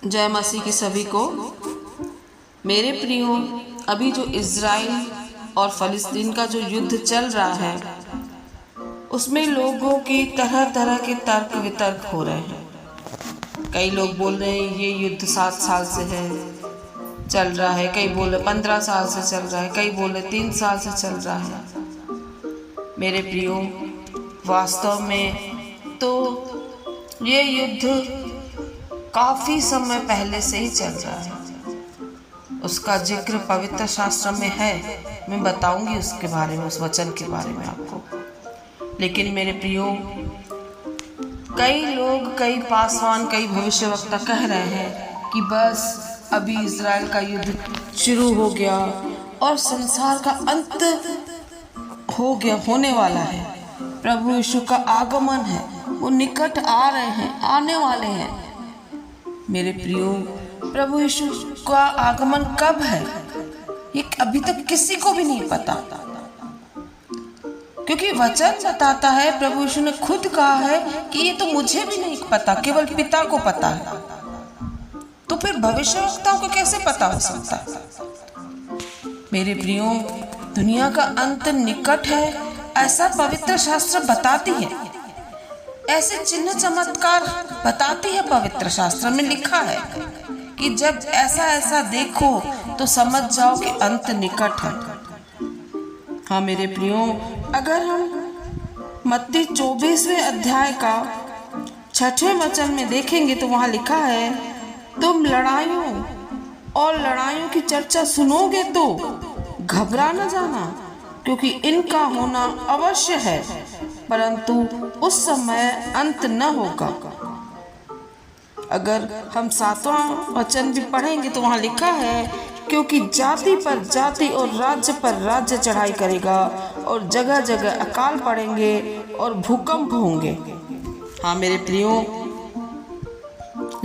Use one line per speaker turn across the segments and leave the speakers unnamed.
जय मसीह की सभी को। मेरे प्रियो, अभी जो इज़राइल और फ़लस्तीन का जो युद्ध चल रहा है उसमें लोगों की तरह तरह के तर्क वितर्क हो रहे हैं। कई लोग बोल रहे हैं ये युद्ध 7 साल से है चल रहा है, कई बोले 15 साल से चल रहा है, कई बोले 3 साल से चल रहा है। मेरे प्रियो, वास्तव में तो ये युद्ध काफ़ी समय पहले से ही चल रहा है। उसका जिक्र पवित्र शास्त्र में है। मैं बताऊंगी उसके बारे में, उस वचन के बारे में आपको। लेकिन मेरे प्रियो, कई लोग, कई पासवान, कई भविष्यवक्ता कह रहे हैं कि बस अभी इज़राइल का युद्ध शुरू हो गया और संसार का अंत हो गया, होने वाला है। प्रभु यीशु का आगमन है, वो निकट आ रहे हैं, आने वाले हैं। मेरे प्रियो, प्रभु यीशु का आगमन कब है ये अभी तक किसी को भी नहीं पता, क्योंकि वचन बताता है, प्रभु यीशु ने खुद कहा है कि ये तो मुझे भी नहीं पता, केवल पिता को पता है। तो फिर भविष्यवक्ताओं को कैसे पता हो सकता है? मेरे प्रियो, दुनिया का अंत निकट है ऐसा पवित्र शास्त्र बताती है। ऐसे चिन्ह चमत्कार बताती है पवित्र शास्त्र में। लिखा है कि जब ऐसा ऐसा देखो तो समझ जाओ कि अंत निकट है। हाँ मेरे प्रियो, अगर हम मत्ती 24वें अध्याय का 6वें वचन में देखेंगे तो वहाँ लिखा है, तुम लड़ाइयों और लड़ाइयों की चर्चा सुनोगे तो घबरा न जाना, क्योंकि इनका होना अवश्य है, परंतु उस समय अंत न होगा। अगर हम 7वां वचन भी पढ़ेंगे तो वहाँ लिखा है, क्योंकि जाति पर जाति और राज्य पर राज्य चढ़ाई करेगा और जगह जगह अकाल पड़ेंगे और भूकंप होंगे। हाँ मेरे प्रियो,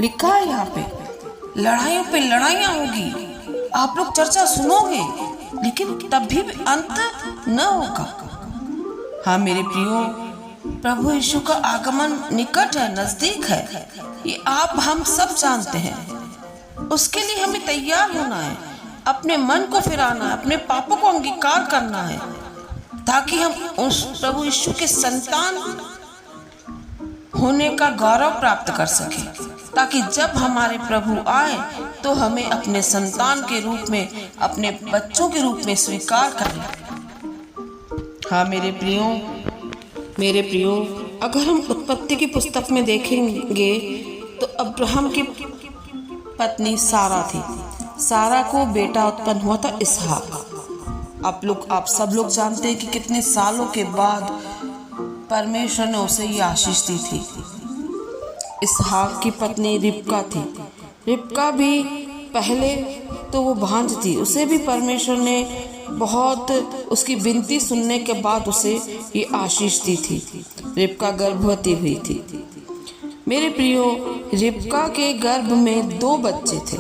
लिखा है यहाँ पे लड़ाइयों पे लड़ाइयाँ होगी, आप लोग चर्चा सुनोगे, लेकिन तब भी अंत न होगा। हाँ मेरे प्रियो, प्रभु यीशु का आगमन निकट है, नजदीक है, ये आप हम सब जानते हैं। उसके लिए हमें तैयार होना है, अपने मन को फिराना है, अपने पापों को अंगीकार करना है, ताकि हम उस प्रभु यीशु के संतान होने का गौरव प्राप्त कर सके, ताकि जब हमारे प्रभु आए तो हमें अपने संतान के रूप में, अपने बच्चों के रूप में स्वीकार करें। हाँ मेरे प्रियो, अगर हम उत्पत्ति की पुस्तक में देखेंगे तो अब्राहम की पत्नी सारा थी। सारा को बेटा उत्पन्न हुआ था, इसहाक। आप सब लोग जानते हैं कि कितने सालों के बाद परमेश्वर ने उसे ये आशीष दी थी। इसहाक की पत्नी रिबका थी। रिबका भी पहले तो वो भांज थी, उसे भी परमेश्वर ने बहुत उसकी विनती सुनने के बाद उसे ये आशीष दी थी। रिबका गर्भवती हुई थी। मेरे प्रियो, रिबका के गर्भ में 2 बच्चे थे।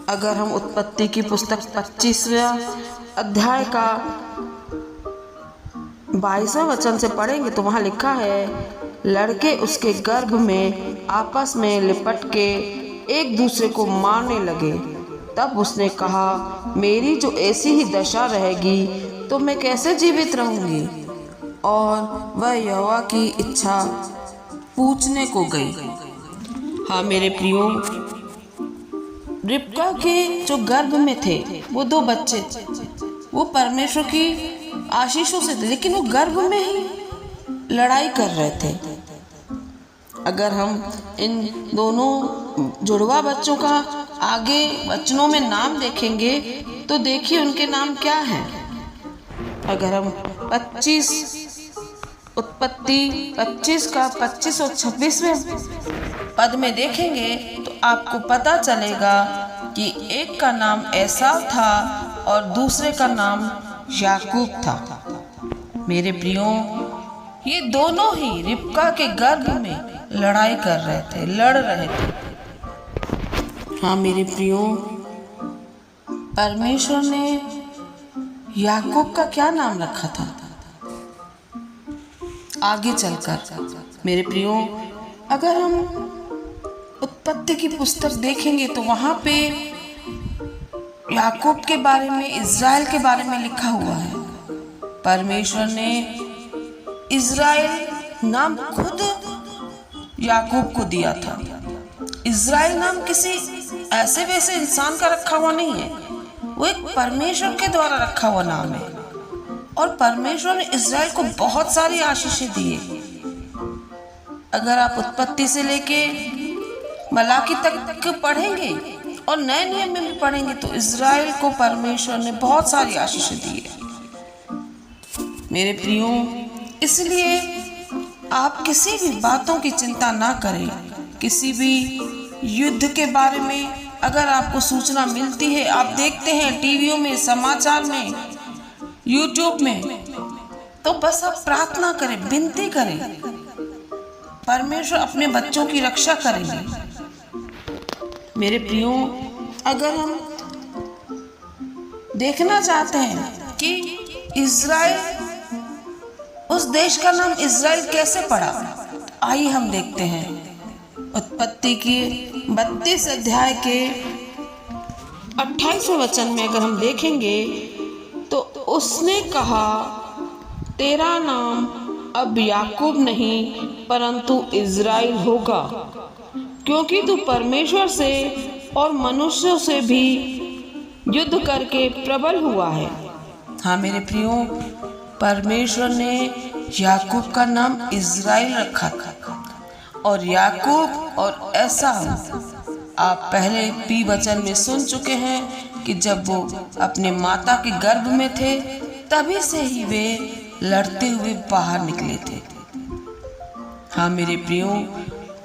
अगर हम उत्पत्ति की पुस्तक 25वें अध्याय का 22वां वचन से पढ़ेंगे तो वहाँ लिखा है, लड़के उसके गर्भ में आपस में लिपट के एक दूसरे को मारने लगे। तब उसने कहा, मेरी जो ऐसी ही दशा रहेगी तो मैं कैसे जीवित रहूंगी? और वह यहोवा की इच्छा पूछने को गई। हाँ मेरे प्रियो, रिबका के जो गर्भ में थे वो 2 बच्चे थे, वो परमेश्वर की आशीषों से थे, लेकिन वो गर्भ में ही लड़ाई कर रहे थे। अगर हम इन दोनों जुड़वा बच्चों का आगे वचनों में नाम देखेंगे तो देखिए उनके नाम क्या हैं। अगर हम उत्पत्ति 25 का 25 और 26वें पद में देखेंगे तो आपको पता चलेगा कि एक का नाम एसाव था और दूसरे का नाम याकूब था। मेरे प्रियो, ये दोनों ही रिबका के गर्भ में लड़ाई कर रहे थे, लड़ रहे थे। हाँ मेरे प्रियो, परमेश्वर ने याकूब का क्या नाम रखा था? आगे चलकर मेरे प्रियो अगर हम उत्पत्ति की पुस्तक देखेंगे तो वहाँ पे याकूब के बारे में, इज़राइल के बारे में लिखा हुआ है। परमेश्वर ने इज़राइल नाम खुद याकूब को दिया था। इज़राइल नाम किसी ऐसे वैसे इंसान का रखा हुआ नहीं है, वो एक परमेश्वर के द्वारा रखा हुआ नाम है। और परमेश्वर ने इज़राइल को बहुत सारी आशीषें दी है। अगर आप उत्पत्ति से लेके मलाकी तक पढ़ेंगे और नए नियम में भी पढ़ेंगे तो इज़राइल को परमेश्वर ने बहुत सारी आशीषें दी है। मेरे प्रियो, इसलिए आप किसी भी बातों की चिंता ना करें। किसी भी युद्ध के बारे में अगर आपको सूचना मिलती है, आप देखते हैं टीवियों में, समाचार में, यूट्यूब में, तो बस आप प्रार्थना करें, विनती करें। परमेश्वर अपने बच्चों की रक्षा करेंगे। मेरे प्रियो, अगर हम देखना चाहते हैं कि इज़राइल, उस देश का नाम इज़राइल कैसे पड़ा, आइए हम देखते हैं। उत्पत्ति की 32 अध्याय के 28वें वचन में अगर हम देखेंगे तो उसने कहा, तेरा नाम अब याकूब नहीं परंतु इज़राइल होगा, क्योंकि तू परमेश्वर से और मनुष्यों से भी युद्ध करके प्रबल हुआ है। हाँ मेरे प्रियो, परमेश्वर ने याकूब का नाम इज़राइल रखा था। और याकूब और एसाव, आप पहले भी वचन में सुन चुके हैं कि जब वो अपने माता के गर्भ में थे तभी से ही वे लड़ते हुए बाहर निकले थे। हाँ मेरे प्रियो,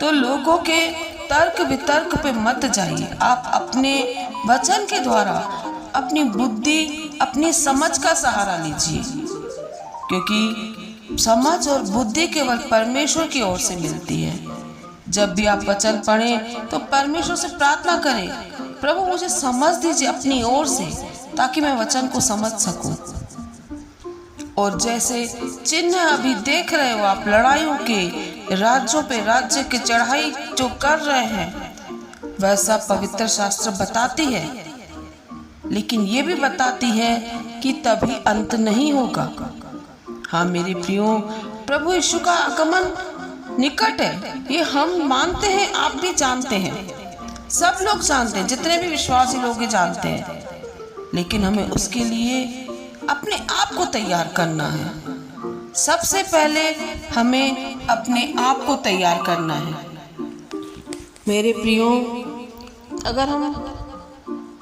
तो लोगों के तर्क वितर्क पे मत जाइए। आप अपने वचन के द्वारा अपनी बुद्धि, अपनी समझ का सहारा लीजिए, क्योंकि समझ और बुद्धि केवल परमेश्वर की ओर से मिलती है। जब भी आप वचन पढ़ें तो परमेश्वर से प्रार्थना करें, प्रभु मुझे समझ दीजिए अपनी ओर से, ताकि मैं वचन को समझ सकूं। और जैसे चिन्ह अभी देख रहे हो आप, लड़ाइयों के, राज्यों पे राज्य की चढ़ाई जो कर रहे हैं, वैसा पवित्र शास्त्र बताती है। लेकिन ये भी बताती है कि तभी अंत नहीं होगा। हाँ मेरे प्रियो, प्रभु यीशु का आगमन निकट है, ये हम मानते हैं, आप भी जानते हैं, सब लोग जानते हैं, जितने भी विश्वासी लोग जानते हैं। लेकिन हमें उसके लिए अपने आप को तैयार करना है। सबसे पहले हमें अपने आप को तैयार करना है। मेरे प्रियो, अगर हम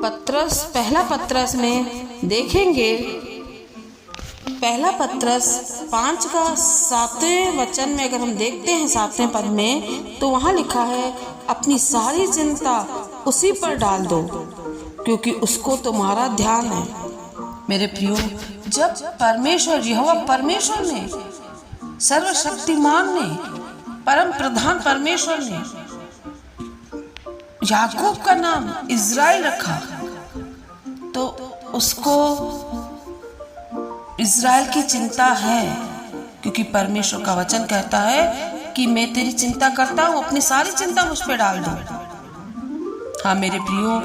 पहला पत्रस में देखेंगे, पहला पत्रस 5 का 7वें वचन में अगर हम देखते हैं 7वें पद में, तो वहाँ लिखा है, अपनी सारी चिंता उसी पर डाल दो क्योंकि उसको तुम्हारा ध्यान है। मेरे प्रियो, जब परमेश्वर, यहोवा परमेश्वर ने, सर्वशक्तिमान ने, परम प्रधान परमेश्वर ने याकूब का नाम इज़राइल रखा, तो उसको इज़राइल की चिंता है, क्योंकि परमेश्वर का वचन कहता है कि मैं तेरी चिंता करता हूँ, अपनी सारी चिंता मुझ पे डाल दो। हाँ मेरे प्रियो,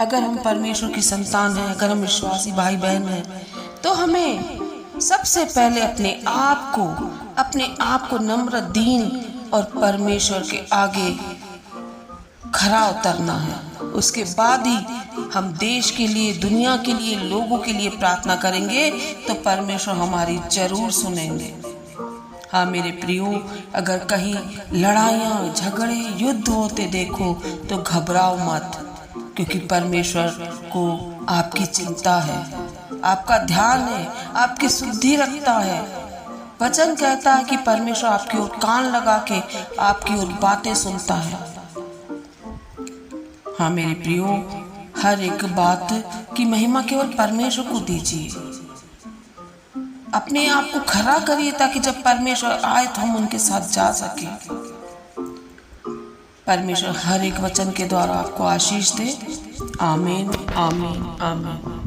अगर हम परमेश्वर की संतान हैं, अगर हम विश्वासी भाई बहन हैं, तो हमें सबसे पहले अपने आप को नम्र, दीन और परमेश्वर के आगे खरा उतरना है। उसके बाद ही हम देश के लिए, दुनिया के लिए, लोगों के लिए प्रार्थना करेंगे तो परमेश्वर हमारी जरूर सुनेंगे। हाँ मेरे प्रियो, अगर कहीं लड़ाइयाँ, झगड़े, युद्ध होते देखो तो घबराओ मत, क्योंकि परमेश्वर को आपकी चिंता है, आपका ध्यान है, आपकी शुद्धि रखता है। वचन कहता है कि परमेश्वर आपकी ओर कान लगा के आपकी ओर बातें सुनता है। हाँ मेरे प्रियो, हर एक बात की महिमा केवल परमेश्वर को दीजिए। अपने आप को खरा करिए ताकि जब परमेश्वर आए तो हम उनके साथ जा सके। परमेश्वर हर एक वचन के द्वारा आपको आशीष दे। आमीन, आमीन, आमीन।